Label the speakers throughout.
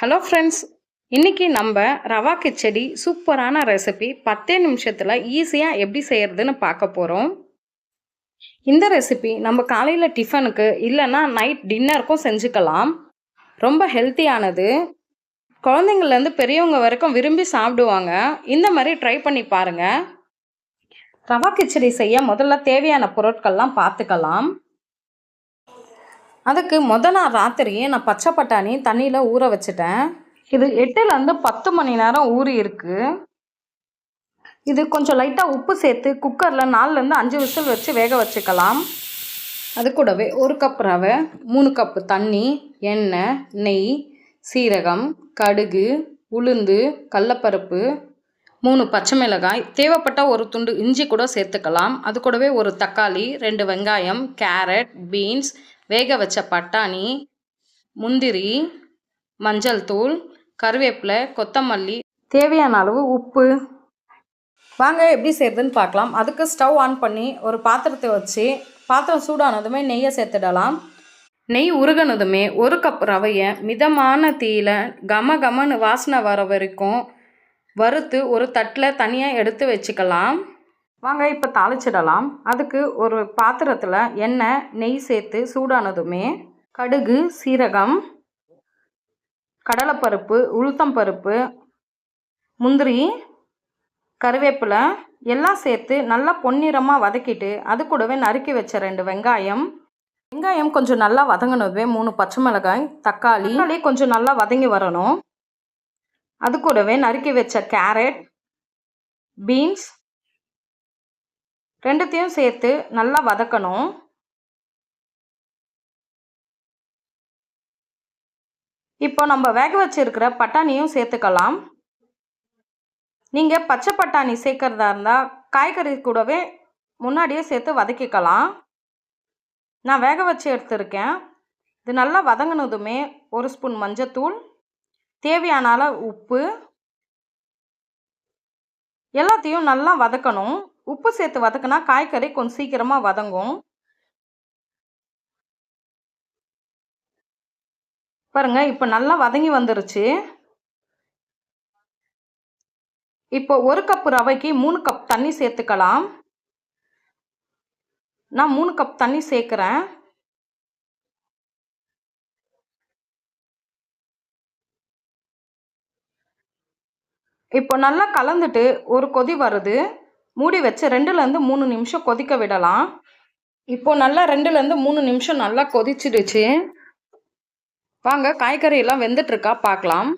Speaker 1: Hello friends, இன்றைக்கி நம்ம ரவா கிச்சடி சூப்பரான ரெசிபி 10 நிமிஷத்தில் ஈஸியாக எப்படி செய்கிறதுன்னு பார்க்க போகிறோம். இந்த ரெசிபி நம்ம காலையில் டிஃபனுக்கு இல்லைன்னா நைட் டின்னருக்கும் செஞ்சுக்கலாம். ரொம்ப ஹெல்த்தியானது, குழந்தைங்கள்லேருந்து பெரியவங்க வரைக்கும் விரும்பி சாப்பிடுவாங்க. இந்த மாதிரி ட்ரை பண்ணி பாருங்கள். ரவா கிச்சடி செய்ய முதல்ல தேவையான பொருட்கள்லாம் பார்த்துக்கலாம். அதுக்கு நாள் ராத்திரியே நான் பச்சை பட்டாணி தண்ணியில் ஊற வச்சுட்டேன். இது 8லேருந்து 10 மணி நேரம் ஊறி இருக்குது. இது கொஞ்சம் லைட்டாக உப்பு சேர்த்து குக்கரில் 4லேருந்து 5 விசில் வச்சு வேக வச்சுக்கலாம். அது கூடவே 1 கப் ரவை, 3 கப்பு தண்ணி, எண்ணெய், நெய், சீரகம், கடுகு, உளுந்து, கடலப்பருப்பு, 3 பச்சை மிளகாய், தேவைப்பட்ட ஒரு துண்டு இஞ்சி கூட சேர்த்துக்கலாம். அது கூடவே ஒரு தக்காளி, 2 வெங்காயம், கேரட், பீன்ஸ், வேக வச்ச பட்டாணி, முந்திரி, மஞ்சள் தூள், கருவேப்பிலை, கொத்தமல்லி, தேவையான அளவு உப்பு. வாங்க எப்படி செய்கிறதுன்னு பார்க்கலாம். அதுக்கு ஸ்டவ் ஆன் பண்ணி ஒரு பாத்திரத்தை வச்சு பாத்திரம் சூடானதுமே நெய்யை சேர்த்துடலாம். நெய் உருகினதுமே 1 கப் ரவையை மிதமான தீயில் கமன்னு வாசனை வர வரைக்கும் வறுத்து ஒரு தட்டில் தனியாக எடுத்து வச்சுக்கலாம். வாங்க இப்போ தாளிச்சிடலாம். அதுக்கு ஒரு பாத்திரத்தில் எண்ணெய், நெய் சேர்த்து சூடானதுமே கடுகு, சீரகம், கடலைப்பருப்பு, உளுத்தம்பருப்பு, முந்திரி, கருவேப்பிலை எல்லாம் சேர்த்து நல்லா பொன்னிறமாக வதக்கிட்டு அது கூடவே நறுக்கி வச்ச 2 வெங்காயம் கொஞ்சம் நல்லா வதங்கினதுமே 3 பச்சை மிளகாய், தக்காளி கொஞ்சம் நல்லா வதங்கி வரணும். அது கூடவே நறுக்கி வச்ச கேரட், பீன்ஸ் ரெண்டுத்தையும் சேர்த்து நல்லா வதக்கணும். இப்போ நம்ம வேக வச்சிருக்கிற பட்டாணியும் சேர்த்துக்கலாம். நீங்கள் பச்சை பட்டாணி சேர்க்கறதா இருந்தால் காய்கறி கூடவே முன்னாடியே சேர்த்து வதக்கிக்கலாம். நான் வேக வச்சு எடுத்துருக்கேன். இது நல்லா வதங்கினதுமே 1 ஸ்பூன் மஞ்சத்தூள், தேவையான அளவு உப்பு, எல்லாத்தையும் நல்லா வதக்கணும். உப்பு சேர்த்து வதக்கினா காய்கறி கொஞ்சம் சீக்கிரமாக வதங்கும். பாருங்கள், இப்போ நல்லா வதங்கி வந்துருச்சு. இப்போ 1 கப் ரவைக்கு 3 கப் தண்ணி சேர்த்துக்கலாம். நான் 3 கப் தண்ணி சேர்க்குறேன். இப்போ நல்லா கலந்துட்டு ஒரு கொதி வருது. மூடி வச்சு 2லேருந்து 3 நிமிஷம் கொதிக்க விடலாம். இப்போ நல்லா 2லேருந்து 3 நிமிஷம் நல்லா கொதிச்சிடுச்சு. வாங்க காய்கறி எல்லாம் வெந்துட்டுருக்கா பார்க்கலாம்.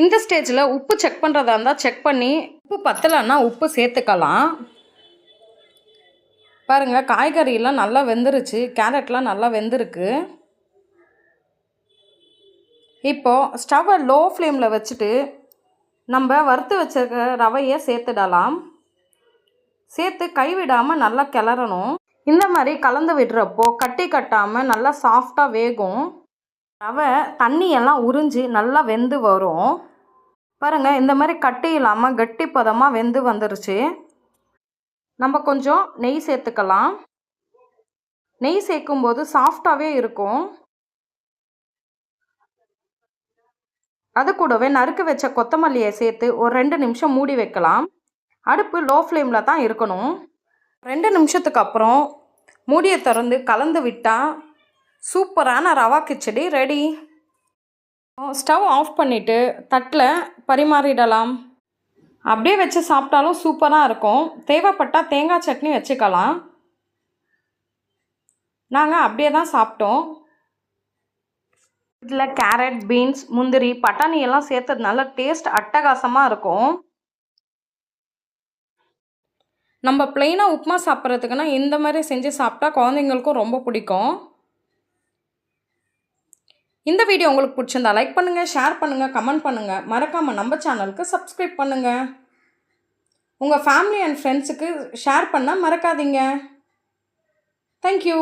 Speaker 1: இந்த ஸ்டேஜில் உப்பு செக் பண்ணுறதா இருந்தால் செக் பண்ணி உப்பு பத்தலைன்னா உப்பு சேர்த்துக்கலாம். பாருங்கள், காய்கறியெல்லாம் நல்லா வெந்துருச்சு, கேரட்லாம் நல்லா வெந்திருக்கு. இப்போது ஸ்டவ்வை லோ ஃப்ளேமில் வச்சுட்டு நம்ம வறுத்து வச்சிருக்க ரவையை சேர்த்துடலாம். சேர்த்து கைவிடாமல் நல்லா கிளறணும். இந்த மாதிரி கலந்து விடுறப்போ கட்டி கட்டாமல் நல்லா சாஃப்டாக வேகும். ரவை தண்ணியெல்லாம் உறிஞ்சி நல்லா வெந்து வரும். பாருங்கள், இந்த மாதிரி கட்டி இல்லாமல் கட்டி பதமாக வெந்து வந்துருச்சு. நம்ம கொஞ்சம் நெய் சேர்த்துக்கலாம். நெய் சேர்க்கும்போது சாஃப்டாகவே இருக்கும். அது கூடவே நறுக்கு வச்ச கொத்தமல்லியை சேர்த்து ஒரு 2 நிமிஷம் மூடி வைக்கலாம். அடுப்பு லோ ஃப்ளேமில் தான் இருக்கணும். 2 நிமிஷத்துக்கு அப்புறம் மூடியை திறந்து கலந்து விட்டால் சூப்பரான rava khichdi ready. Stove off பண்ணிவிட்டு தட்டில் பரிமாறிடலாம். அப்படியே வச்சு சாப்பிட்டாலும் சூப்பராக இருக்கும். தேவைப்பட்டால் தேங்காய் சட்னி வச்சுக்கலாம். நாங்கள் அப்படியே தான் சாப்பிட்டோம். இதில் கேரட், பீன்ஸ், முந்திரி, பட்டாணி எல்லாம் சேர்த்ததுனால டேஸ்ட் அட்டகாசமாக இருக்கும். நம்ம பிளெயினாக உப்புமா சாப்பிட்றதுக்குன்னா இந்த மாதிரி செஞ்சு சாப்பிட்டா குழந்தைங்களுக்கும் ரொம்ப பிடிக்கும். இந்த வீடியோ உங்களுக்கு பிடிச்சிருந்தா லைக் பண்ணுங்கள், ஷேர் பண்ணுங்கள், கமெண்ட் பண்ணுங்கள். மறக்காமல் நம்ம சேனலுக்கு சப்ஸ்கிரைப் பண்ணுங்கள். உங்கள் ஃபேமிலி அண்ட் ஃப்ரெண்ட்ஸுக்கு ஷேர் பண்ண மறக்காதீங்க. தேங்க்யூ.